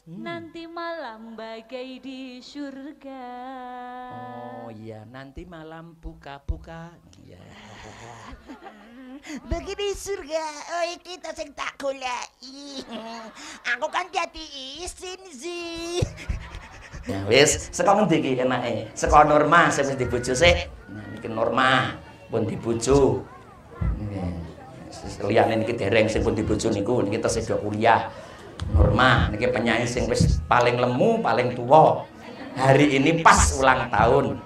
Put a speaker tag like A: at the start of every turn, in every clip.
A: Nanti malam bagai di surga.
B: Oh iya, nanti malam buka-buka. Ya.
C: Bagi di surga, oh kita sing tak goleki. Aku kan jadi isin sih.
B: Ya wis, saka ngendi iki enake? Saka Norma sing wis dibojo sik. Nah, niki Norma pun dibojo. Nggih. Liyane niki dereng sing pun dibojo niku, niki tesih do kuliah. Norma niki penyanyi sing wis paling lemu, paling tua. Hari ini pas ulang tahun.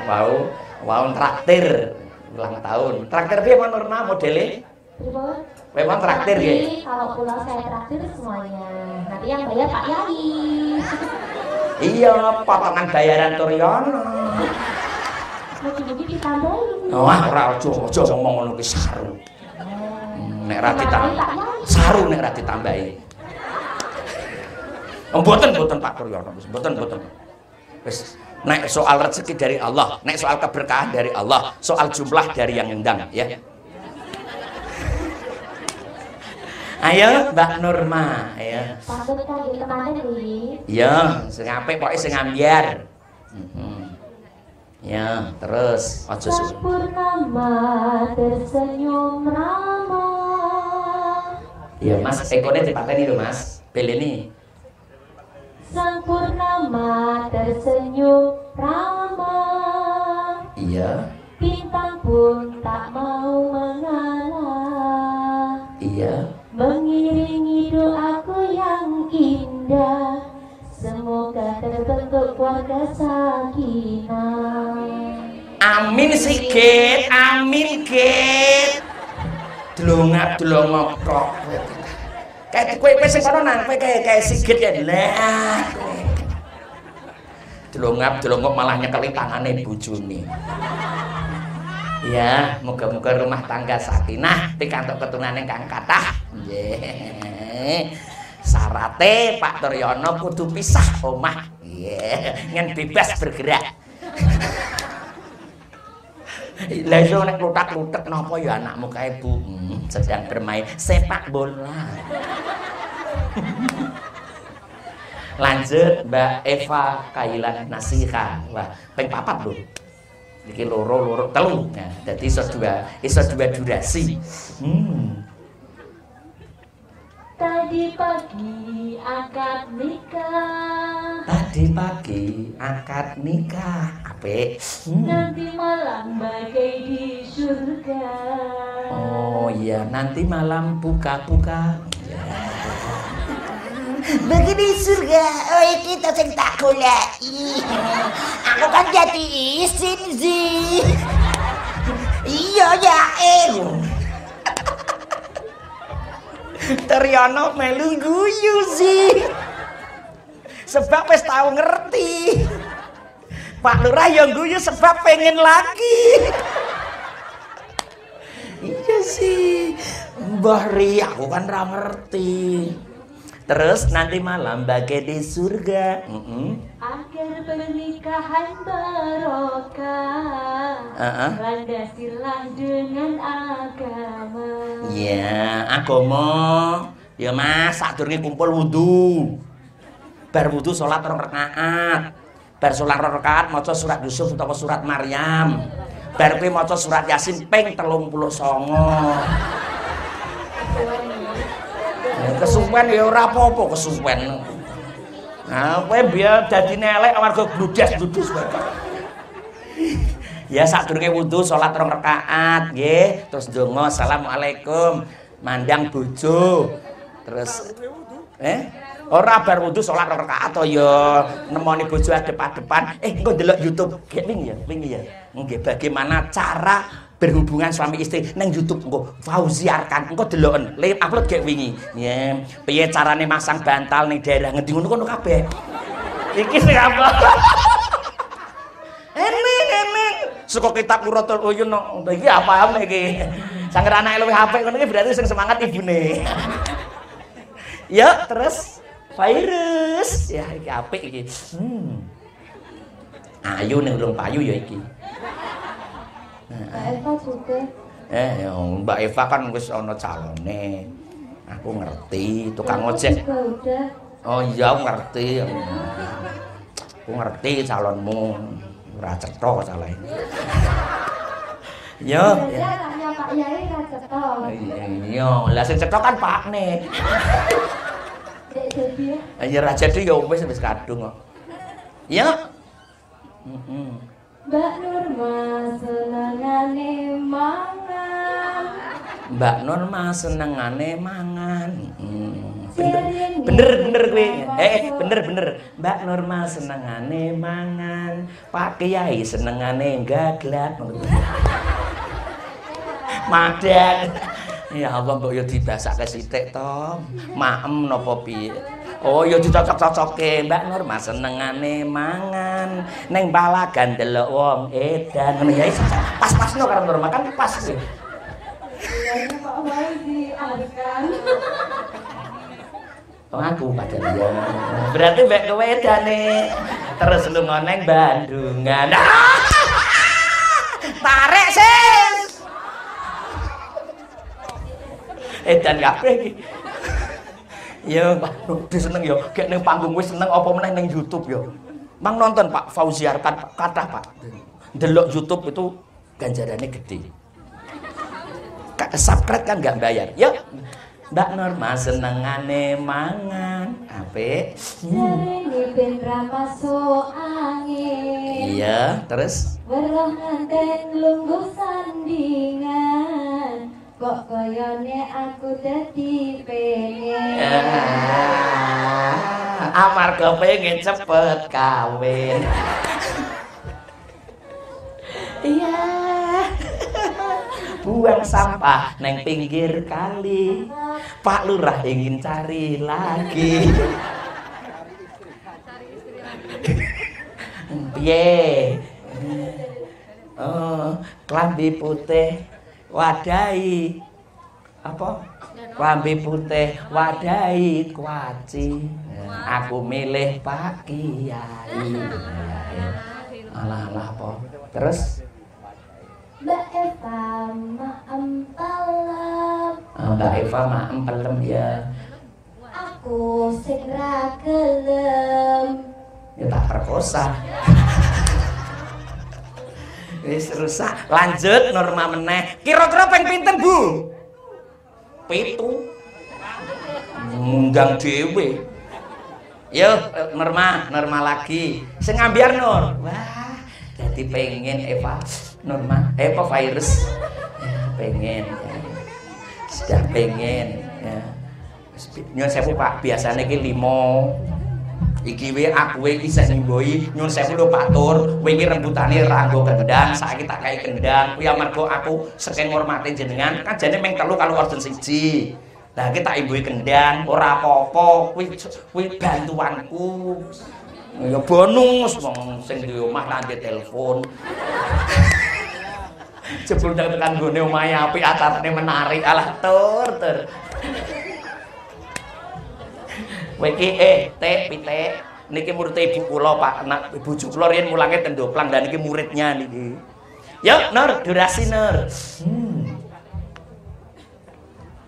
B: Ya, wow traktir ulang tahun. Traktir piye mon Norma modele? Memang traktir ya?
D: Kalau pulang saya traktir semuanya. Nanti yang bayar Pak Yai.
B: Iya, potongan bayaran Turyono.
D: Mungkin ditambahin.
B: Wah, ora aja ngomong ngono ki saru. Nek ra saru nek ra ditambahi. Mboten Pak Turyono, mboten. Wis, nek soal rezeki dari Allah, nek soal keberkahan dari Allah, soal jumlah dari yang ngundang ya. Ayo Mbak Norma, ayo.
D: Pamit kali teman nih.
B: Iya, sing apik pokoke sing ambyar. Ya, terus aja susu.
D: Purnama tersenyum ramah.
B: Iya, Mas, ekone dipateni lho, Mas. Beleni.
D: Sang purnama tersenyum ramah.
B: Iya.
D: Bintang pun tak mau mengalah.
B: Iya.
D: Mengiringi doaku yang indah, semoga terbentuk keluarga sakinah.
B: Amin sikit, amin kit. Delongak kok. Kayak kowe sing kono nang kowe kayak sikit ya. Lah. Delongak malah nyekeli tangane bojone. Ya, moga-moga rumah tangga sakinah pikantuk keturunan kang kathah. Nggih. Sarate Pak Turyono kudu pisah omah. Nggih, ngen bebas bergerak. Lah iso nek klutak-klutek napa ya anakmu kae Bu? Sedang bermain sepak bola. Lanjut Mbak Eva Kailan Nasiha. Wah, ping 4 lho. Iki loro telu. Nah, dadi iso dua durasi.
D: Tadi pagi akad nikah.
B: Apik.
D: Nanti malam bagai di surga.
B: Oh iya, nanti malam buka-buka.
C: Bagi di surga, oh kita sing tak goleki. Aku kan jadi isin sih. Iya ya,
B: Turyono melu guyu sih. Sebab wis tau ngerti. Pak Lurah yang guyu sebab pengen lagi. Iya sih. Mbah Ri, aku kan ra ngerti. Terus nanti malam bagai di surga.
D: Agar pernikahan barokah. Landasilah dengan agama.
B: Ya, agama. Ya Mas, sadurunge kumpul wudu. Bar wudu salat 2 rakaat. Bar salat 2 rakaat maca surat Yusuf utawa surat Maryam. Bar kuwi maca surat Yasin ping 39. Kesuwen ya ora apa-apa kesuwen. Nah, kowe biar dadine elek amarga gludas-gludus kowe. Ya sadurunge wudu salat 2 rakaat nggih, terus ndonga asalamualaikum, mandang bojo. Terus ora bar wudu salat 2 rakaat to ya nemoni bojo adep-adepan. Engko ndelok YouTube wingi ya. Nggih, bagaimana cara berhubungan suami istri nang YouTube engko Fauzi Arkan engko deloken le upload gek wingi ya piye carane masang bantal ning daerah ngendi ngono kabeh iki sing apa ening saka kitab Quratul Uyun iki apa iki sanger anake luwih apik ngono iki berarti sing semangat ibune ya terus virus ya iki apik iki ayu ning urung payu ya iki.
D: Mbak Eva juga.
B: Mbak Eva kan wis ana calone. Aku ngerti, tukang ojek. Oh iya, aku ngerti. Aku ngerti calonmu. Ora cetha salah. Yo.
D: Tanya Pak Yai ra cetha.
B: Iya, lah sing cetha kan Pakne.
D: Dek jadi ya.
B: Ya ra jadi ya wis kadung kok. Ya.
D: Mbak Nurma senengane mangan.
B: Mbak Nurma senengane mangan. Bener kowe. Bener. Mbak Nurma senengane mangan. Pak Kiai senengane gaglat. Madan. Ya Allah mbok yo dibasake sithik to. Maem napa piye? Oh ya dicocok-cocoke. Mbak Nurma senengane mangan. Ning palagan delok wong edan. Ngono ya pas-pasno karo Nurma kan pas.
D: Iya Pak Wai diarkan.
B: Oh aku padahal ya. Berarti mbak kowe edane terus lunga neng Bandungan. Tarik sis. Edan kabeh iki. Ya, Pak, seneng ya. Gek ning panggung wis seneng apa meneh ning YouTube ya. Mang nonton Pak Fauziar kathah Pak. Delok YouTube itu ganjarannya gede. Subscribe kan nggak bayar. Yuk. Mbak Nurma senengane mangan. Apik.
D: Sering dipendra masuk angin.
B: Iya, terus
D: Weruh nganten lungguh sandingan. Kok koyone aku dadi pengen.
B: Amarga pengen cepet kawin. Iya. Buang sampah neng pinggir kali. Pak Lurah ingin cari lagi. Piye? Oh, klambi putih wadai. Apa? Klambi putih wadai kuaci. Aku milih Pak Kiai. Alah apa? Terus
D: Mbak Eva maem pelem.
B: Mbak Eva maem pelem ya.
D: Aku sing ra gelem.
B: Ya tak perkosa. Wis rusak. Lanjut Nurma meneh. Kira-kira ping pinten, Bu? 7. Ngundang dhewe. Yo Nurma lagi. Sing ngambiar Nur. Wah, dadi pengen Eva Nurma, apa virus? Ya, pengen. Ya. Sudah pengen. Ya. Nyun sewu Pak, biasanya iki 5. Iki we aku we isih nimboi. Nyun sewu lho Pak Tur, kowe iki rembutane ranggo kendang, saiki tak kae kendang. Kuwi amarga aku saking ngurmati jenengan, kan jane meng 3 kalau order 1. Lah iki tak imboi kendang, ora apa-apa. Kuwi bantuanku. Ya bonus wong sing di omah nanti telepon. Jebul tekan gone omahe apik acarane menarik alah tur. Kowe iki pitik niki murid ibu kula Pak, anak bojo kula riyen mulange ten Doplang dan niki muridnya niki. Yuk Nur, durasi Nur.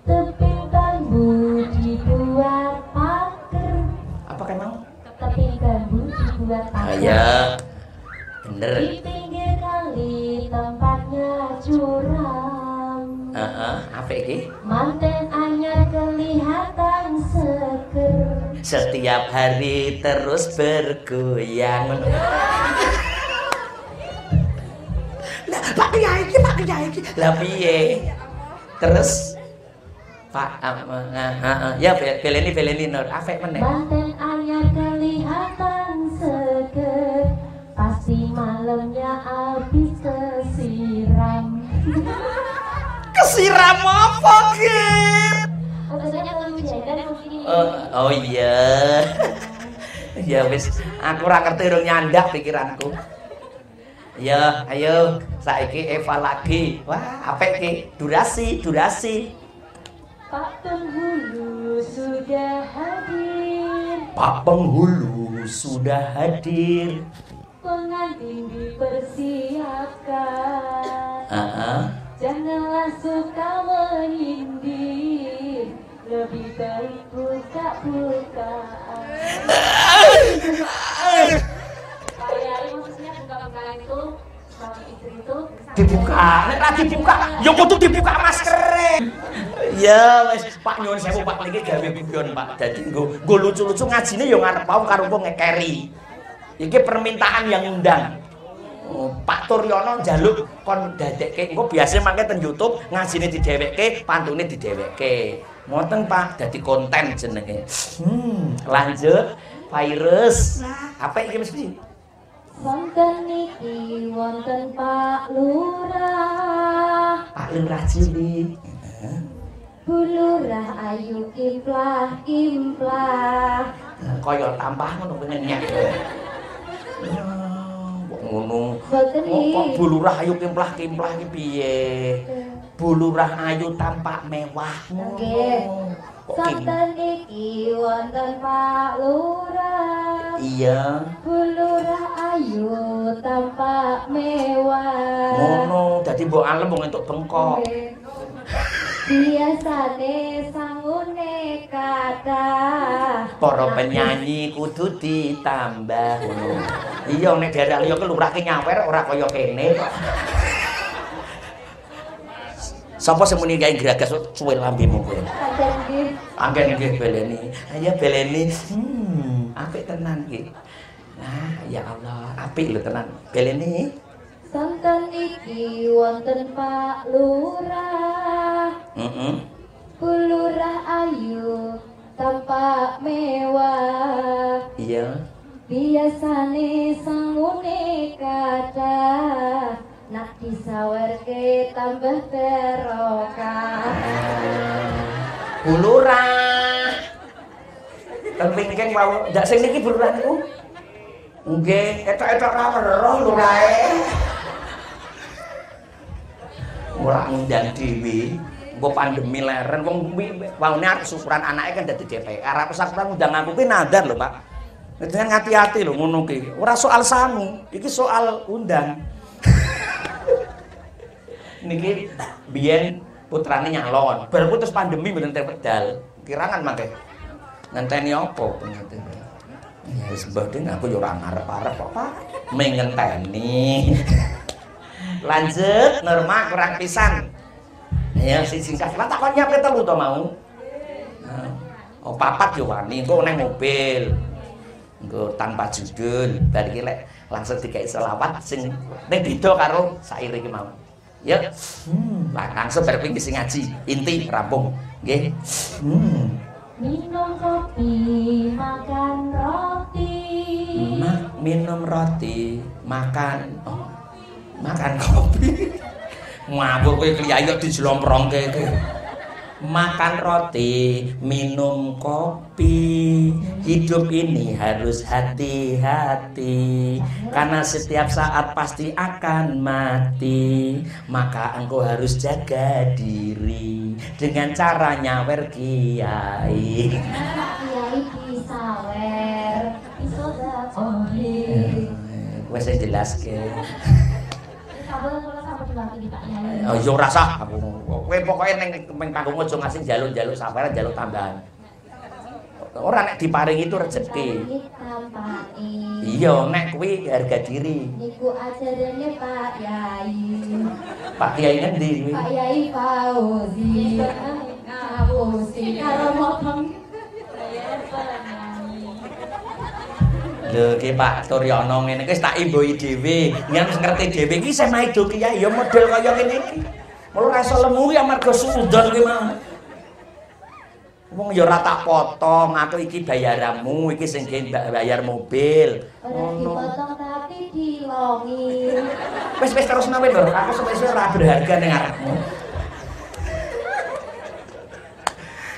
D: Teping bambu dibuat pagar.
B: Apa kan mau?
D: Teping bambu dibuat pagar.
B: Ya. Bener.
D: Di pinggir kali tempatnya curam.
B: Apa iki?
D: Manten anyar kelihatan seger.
B: Setiap hari terus bergoyang. Lah Pak Kiai iki. Lah piye? Terus Pak ya beleni Nur. Afek meneh.
D: Manten anyar kelihatan seger. Pasti malamnya habis kesiram.
B: Kesiram apa, Gir?
D: Maksudnya kehujanan mungkin.
B: Oh iya. Ya wis, aku ora ngerti urung nyandak pikiranku. Ya, ayo saiki Eva lagi. Wah, apik iki? Durasi.
D: Pak Penghulu sudah hadir.
B: Pak Penghulu sudah hadir.
D: Pengantin dipersiapkan. Janganlah suka menyindir.
A: lebih baik buka-bukaan. Pak Yai maksudnya buka-bukaan itu suami istri itu
B: dibuka, nek ra dibuka, ya kudu dibuka maskere. Ya wis Pak nyuwun sewu Pak niki gawe guyon Pak. Dadi nggo lucu-lucu ngajine ya ngarep mau karo wong ngekeri. Iki permintaan yang undang. Oh, Pak Turyono njaluk kon dadekke engko biasa mangke ten YouTube ngajine didhewekke, pantune didhewekke. Ngoten Pak, dadi konten jenenge. Lanjut virus. Apa iki mesti?
D: Wonten niki wonten Pak Lurah.
B: Pak Lurah cilik.
D: Bu Lurah ayu kimplah kimplah.
B: Kaya tampah ngono pengennya. Ngono.
D: Boten
B: Kok
D: iki.
B: Bu Lurah ayu kimplah-kimplah iki piye? Bu Lurah ayu tampak mewah.
D: Nggih. Sonten iki wonten Pak Lurah.
B: Iya.
D: Bu Lurah ayu tampak mewah.
B: Ngono, dadi mbok alem wong entuk bengkok.
D: Nggih. Biasane sangune kathah.
B: Para penyanyi kudu ditambah ngono. Iya nek daerah liya kelurake nyawer ora kaya kene kok. Sapa sing muni gawe gragas suwe lambemu kowe?
D: Panjen nggih.
B: Anggen nggih beleni. Ayo beleni. Apik tenan iki. Nah, ya Allah, apik lho tenan. Beleni.
D: Sonten iki wonten Pak Lurah. Bu Lurah ayu tampak mewah.
B: Iya.
D: Biasane sangune kathah, nak disawerke tambah barokah.
B: Bu Lurah. Kepingin mau ndak sing niki Bu Lurah niku. Nggih, etok-etok ra weruh lurahe. Ora ngundang dhewe. Engko pandemi leren wong waune arep syukuran anake kan dadi DPR. Arep syukuran undang aku ki nadar lho, Pak. Dengan hati-hati lho ngono ki. Ora soal sangu, iki soal undang. Niki biyen putrane nyalon, bar putus pandemi mboten pedal. Kirangan mangke. Ngenteni apa ternyata. Ya wis mbadeng aku yo ora ngarep-arep kok, Pak. Meng ngenteni. Lanjut, Norma kurang pisan. Ya si singkat. Lah takon nyiapke telu to mau. Oh papat yo wani, engko nang mobil. Engko tanpa judul, bar iki lek langsung dikai selawat sing ning beda karo saire iki mau. Ya. Langsung bar kuwi sing ngaji, inti rampung. Nggih.
D: Minum kopi, makan roti.
B: Minum roti, makan makan kopi. Ngabur kowe kliayo dijlomprongke iki. Makan roti, minum kopi. Hidup ini harus hati-hati, karena setiap saat pasti akan mati. Maka engkau harus jaga diri dengan cara nyawer kiai.
D: Kiai disawer, disodakohi.
B: Wes jelaske.
D: Sabar kula sampun diwangi Pak Yai.
B: Oh yo rasa aku. Kowe pokoke ning panggung aja ngasih njaluk-njaluk sabar, njaluk tambahan. Ora nek diparingi itu rezeki. Iya, nek kuwi harga diri.
D: Niku ajarane Pak Yai.
B: Pak Kiai ngendi kuwi?
D: Pak Yai Fauzi. Ngapusi karo motong.
B: Lho ki Pak Turyono ngene iki wis tak imboi dhewe. Yen wis ngerti dhewe iki sing maido kiai ya model kaya ngene iki. Mula ora iso lemu ya amarga sudon ki mau. Wong ya ora tak potong, aku iki bayaranmu, iki sing bayar mobil.
D: Ora dipotong tapi dilongi.
B: Wis terus nawe lho, aku suwe-suwe ora berharga ning arepmu.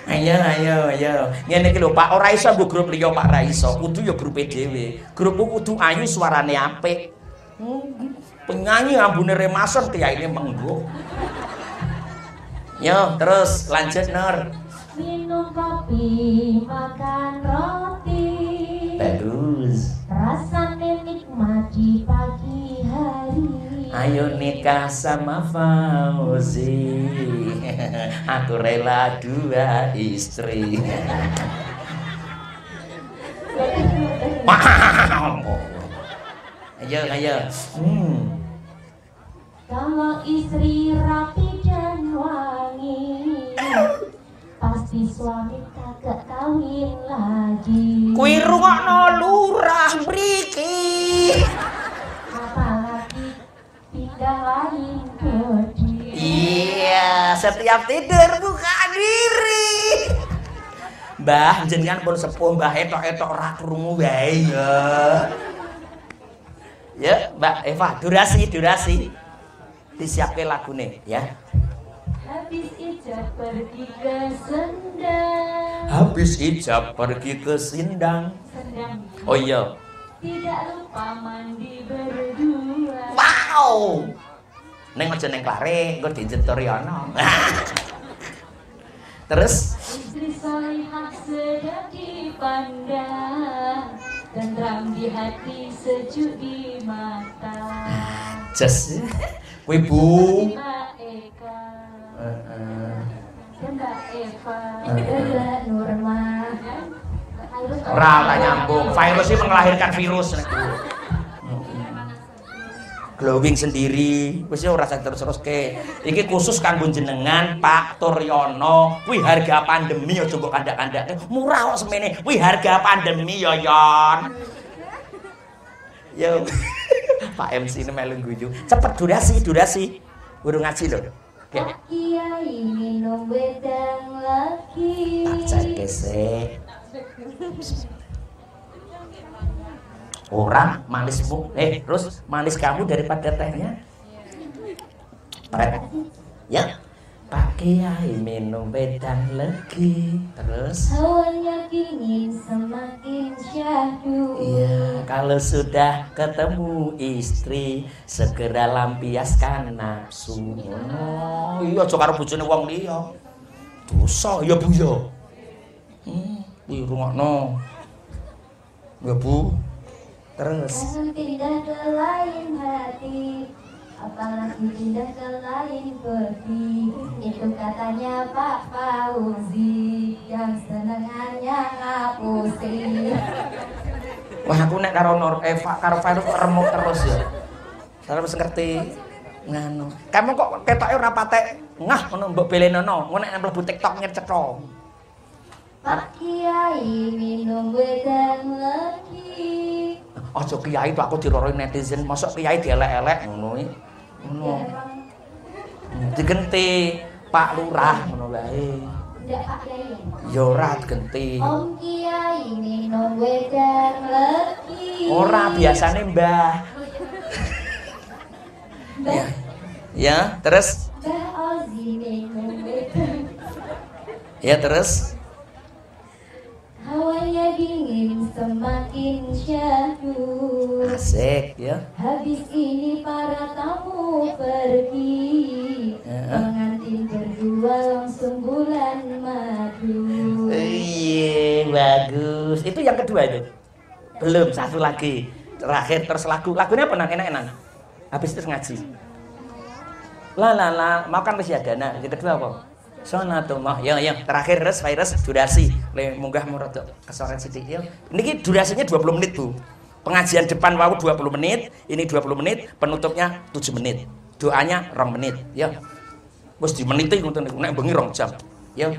B: Ayo. Ngene iki lho Pak, ora iso nggo grup liya Pak, ora iso. Kudu ya grupe dhewe. Grupku kudu ayu, suarane apik. Penyanyi ambune remason kiyaine menggo. Yo, terus lanjut Nur.
D: Minum kopi, makan roti.
B: Bagus.
D: Rasane nikmat di pagi hari.
B: Ayo nikah sama Fauzi. Aku rela 2 istri. Ayo.
D: Kalau istri rapi dan wangi, pasti suami kagak kawin lagi.
B: Kuwi rungokno lurah mriki.
D: Apalagi pindah lain bodi.
B: Iya, setiap tidur buka diri. Mbah, jenengan pun sepuh, Mbah etok-etok ora krungu wae ya. Ya, Mbak Eva, durasi. Disiapke lagune ya.
D: Habis ijab pergi ke Sendang.
B: Habis ijab pergi ke Sindang.
D: Sendang.
B: Oh iya.
D: Tidak lupa mandi berdua.
B: Wow. Neng aja neng klare, engko dijentori ana. Terus
D: Istri salihah sedap dipandang, tentram di hati, sejuk di mata.
B: jas kuwi Bu.
D: Mbak Eka dan Mbak Eva dan Mbak Nurma.
B: Ora lah nyambung. Virus ini melahirkan virus. Glowing sendiri, wis ora usah terus-teruske. Iki khusus kanggo jenengan Pak Turyono. Kuwi harga pandemi aja mbok kandak-kandake. Murah kok semene. Kuwi harga pandemi ya, Yon. Yo. Pak MC ini melu guyu. Cepet durasi. Urung ngaji lho.
D: Pak Kiai minum wedang lagi.
B: Tak cek sik. Orang manismu, terus manis kamu daripada tehnya. Ya, Pak Kiai minum wedang lagi, terus.
D: Hawanya dingin semakin syahdu.
B: Iya, kalau sudah ketemu istri, segera lampiaskan nafsu. Oh, iya, aja karo bojone wong liya. Dosa ya Bu ya. Kuwi rungokno. Ya Bu. Terus
D: Jangan pindah ke lain hati, apalagi pindah ke lain bodi. Itu katanya Pak Fauzi, yang senengannya ngapusi.
B: wah aku nek karo Eva karo Virus kok remuk terus ya. Terus ngerti nganu. Kamu kok ketoke ora patek ngah ngono mbok belenono, ngono nek mlebu TikTok nyecetho.
D: Pak Kiai minum wedang lagi.
B: Aja kiai tuh aku diroroi netizen, mosok kiai dielek-elek ngono iki. Ngono. Digenti Pak Lurah ngono wae.
D: Tidak Pak Kiai.
B: Ya ora digenti.
D: Om Kiai minum wedang lagi.
B: Ora biasane Mbah.
D: Mbah,
B: Ya, terus
D: Mbah Ozi minum wedang.
B: ya terus
D: Hawanya dingin semakin syahdu.
B: asik ya.
D: Habis ini para tamu pergi, pengantin berdua langsung bulan madu.
B: Iya, bagus. Itu yang kedua itu. Belum, satu lagi. Terakhir terus lagunya apa nang enak-enak. Habis itu ngaji. La, mau kan wis ya dana. Yang kedua apa? Sonatullah. Ya, terakhir virus durasi. Le munggah rada kesoren sithik ya. Niki durasinya 20 menit, Bu. Pengajian depan wau 20 menit, ini 20 menit, penutupnya 7 menit. Doanya 2 menit, ya. Wis di menit ngoten niku nek bengi 2 jam. Ya.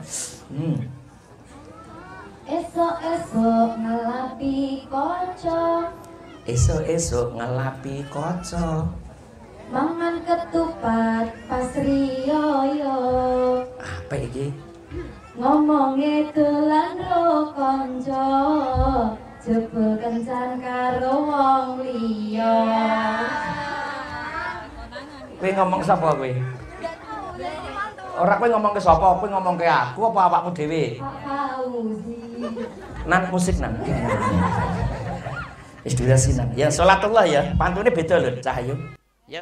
D: Esok-esok ngelapi kocok,
B: Esok-esok ngelapi kocok.
D: mangan ketupat pas riyoyo.
B: Apa iki?
D: Ngomongnya telan ro konco, jebul kencan karo wong liya.
B: Kowe ngomong sapa kowe? Ora kowe ngomong ke sapa? Kowe ngomong ke aku apa awakmu dhewe?
D: Pak Fauzi.
B: Nan musik nan. Wis durasi nan. Ya salatullah ya. Pantune beda lho, Cahyo. Ya.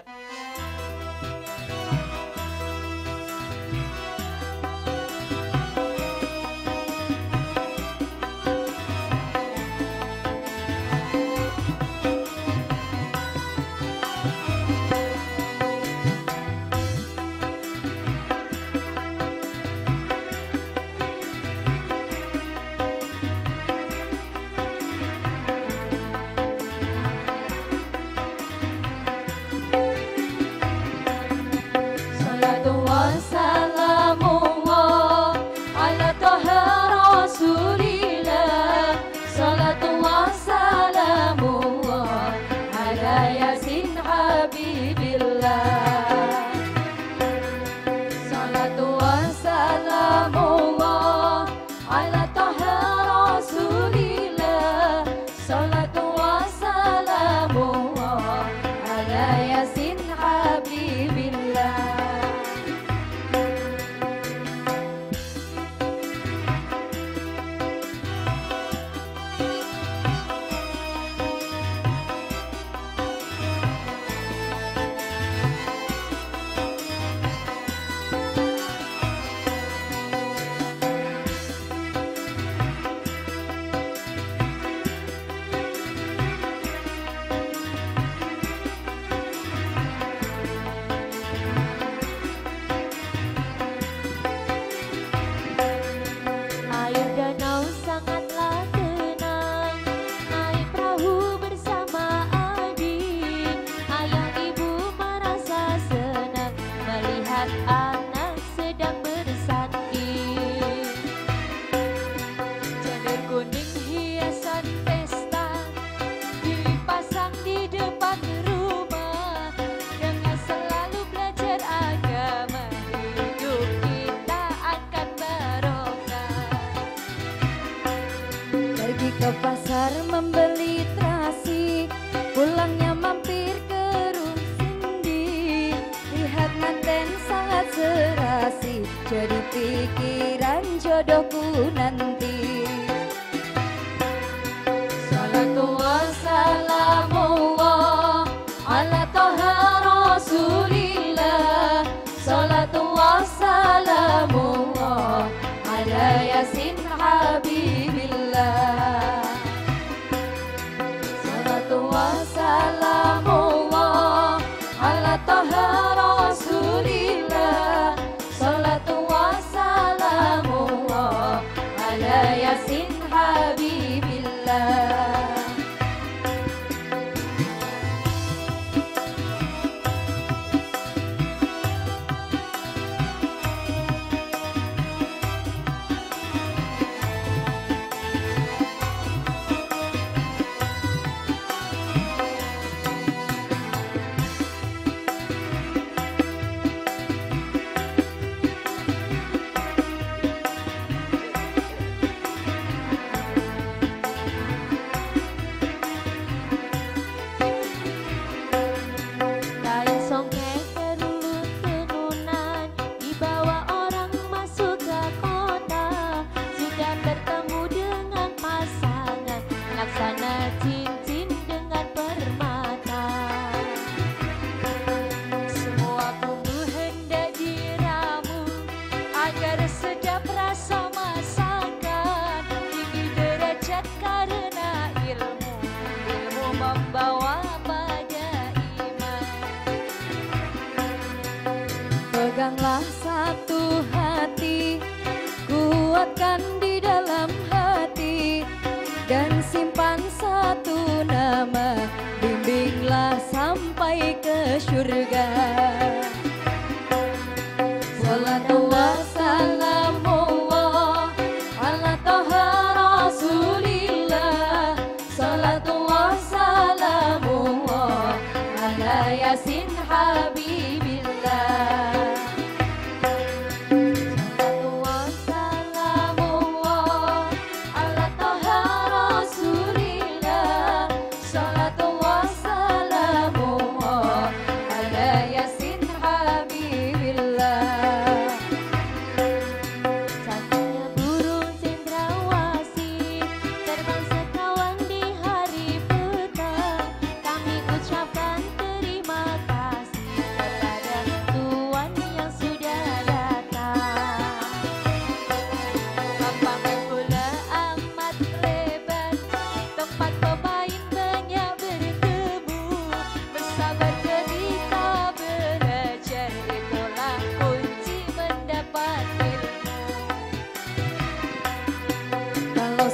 E: Ke pasar membeli terasi, pulangnya mampir ke Rum Sindi. Lihat nganten sangat serasi, jadi pikiran jodohku nanti. Salatu wassalamullah ala toha rasulillah. Salatu wassalamullah ala yasin habibillah. Salatu wassalamullah ala toha rasulillah. Salatu wassalamullah ala yasin habibillah. Peganglah satu hati, kuatkan di dalam hati, dan simpan satu nama, bimbinglah sampai ke surga. Salatu wassalamullah ala toha rasulillah. Salatu wassalamullah ala yasin habibillah.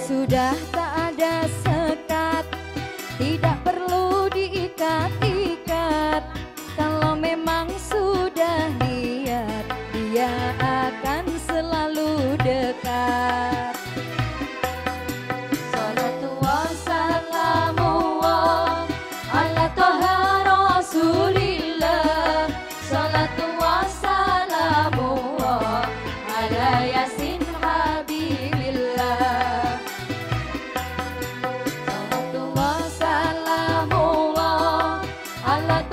E: Sudah tak ada sekat, tidak perlu diikat-ikat. Kalau memang sudah niat, dia akan selalu dekat. Salatu wassalamullah ala toha rasulillah. Salatu wassalamullah ala yasin habibillah. Allah